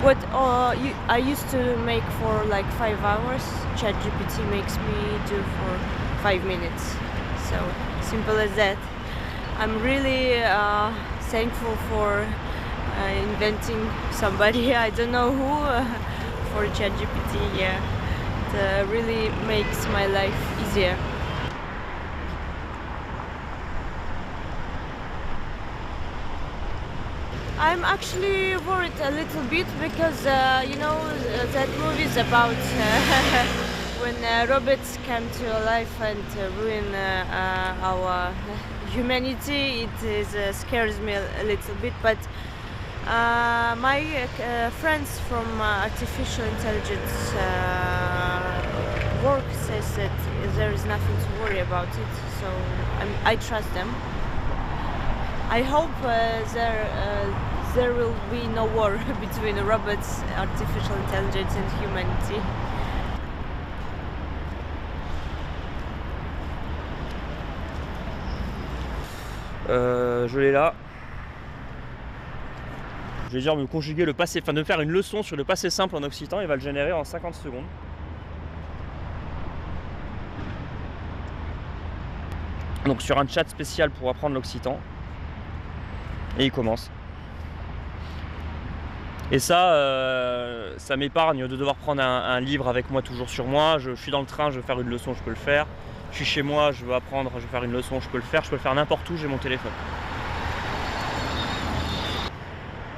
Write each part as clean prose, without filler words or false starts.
What I used to make for like 5 hours, ChatGPT makes me do for 5 minutes. So simple as that. I'm really thankful for inventing somebody, I don't know who, for ChatGPT. Yeah, it really makes my life easier. I'm actually worried a little bit because that movie is about when robots come to life and ruin our humanity. It scares me a little bit, but my friends from artificial intelligence work says that there is nothing to worry about it, so I trust them. I hope there will be no war between robots, artificial intelligence and humanity. Je l'ai là. Je vais dire me conjuguer le passé, enfin de faire une leçon sur le passé simple en occitan, il va le générer en 50 secondes. Donc sur un chat spécial pour apprendre l'occitan. Et il commence. Et ça m'épargne de devoir prendre un livre avec moi toujours sur moi. Je suis dans le train, je veux faire une leçon, je peux le faire. Je suis chez moi, je veux apprendre, je veux faire une leçon, je peux le faire. Je peux le faire n'importe où, j'ai mon téléphone.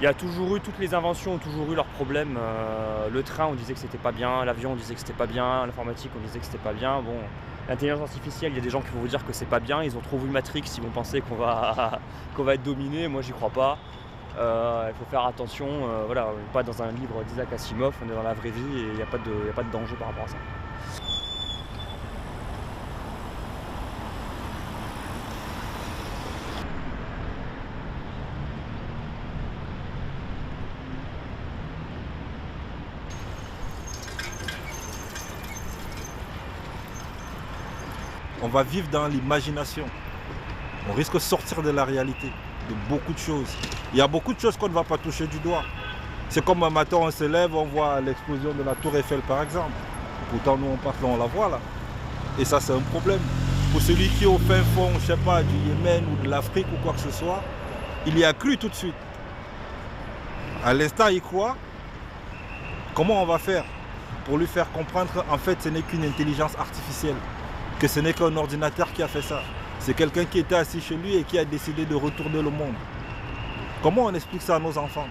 Il y a toujours eu, toutes les inventions ont toujours eu leurs problèmes. Le train, on disait que c'était pas bien, l'avion, on disait que c'était pas bien, l'informatique, on disait que c'était pas bien. Bon, l'intelligence artificielle, il y a des gens qui vont vous dire que c'est pas bien. Ils ont trop vu Matrix, ils vont penser qu'on va être dominé. Moi, j'y crois pas. Il faut faire attention. Voilà, on n'est pas dans un livre d'Isaac Asimov, on est dans la vraie vie et il n'y a pas de danger par rapport à ça. On va vivre dans l'imagination. On risque de sortir de la réalité, de beaucoup de choses. Il y a beaucoup de choses qu'on ne va pas toucher du doigt. C'est comme un matin, on se lève, on voit l'explosion de la Tour Eiffel par exemple. Pourtant, nous, on passe là, on la voit là. Et ça, c'est un problème. Pour celui qui est au fin fond, je sais pas, du Yémen ou de l'Afrique ou quoi que ce soit, il y a cru tout de suite. À l'instant, il croit. Comment on va faire pour lui faire comprendre qu'en fait, ce n'est qu'une intelligence artificielle, que ce n'est qu'un ordinateur qui a fait ça. C'est quelqu'un qui était assis chez lui et qui a décidé de retourner le monde. Comment on explique ça à nos enfants?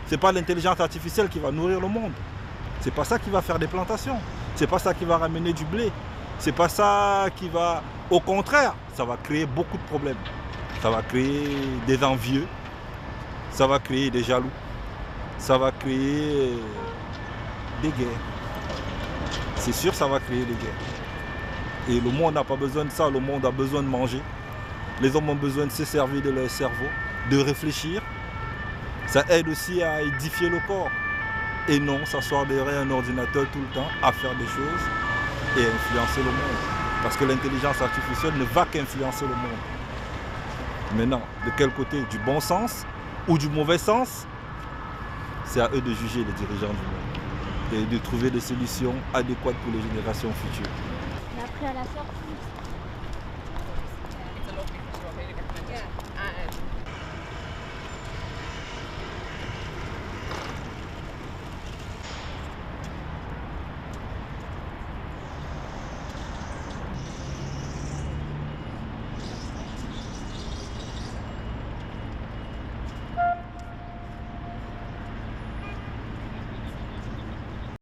Ce n'est pas l'intelligence artificielle qui va nourrir le monde. Ce n'est pas ça qui va faire des plantations. Ce n'est pas ça qui va ramener du blé. Ce n'est pas ça qui va... Au contraire, ça va créer beaucoup de problèmes. Ça va créer des envieux. Ça va créer des jaloux. Ça va créer des guerres. C'est sûr, ça va créer des guerres. Et le monde n'a pas besoin de ça, le monde a besoin de manger. Les hommes ont besoin de se servir de leur cerveau, de réfléchir. Ça aide aussi à édifier le corps. Et non s'asseoir derrière un ordinateur tout le temps, à faire des choses et influencer le monde. Parce que l'intelligence artificielle ne va qu'influencer le monde. Maintenant, de quel côté? Du bon sens ou du mauvais sens? C'est à eux de juger, les dirigeants du monde, et de trouver des solutions adéquates pour les générations futures. On a appris à la sortie.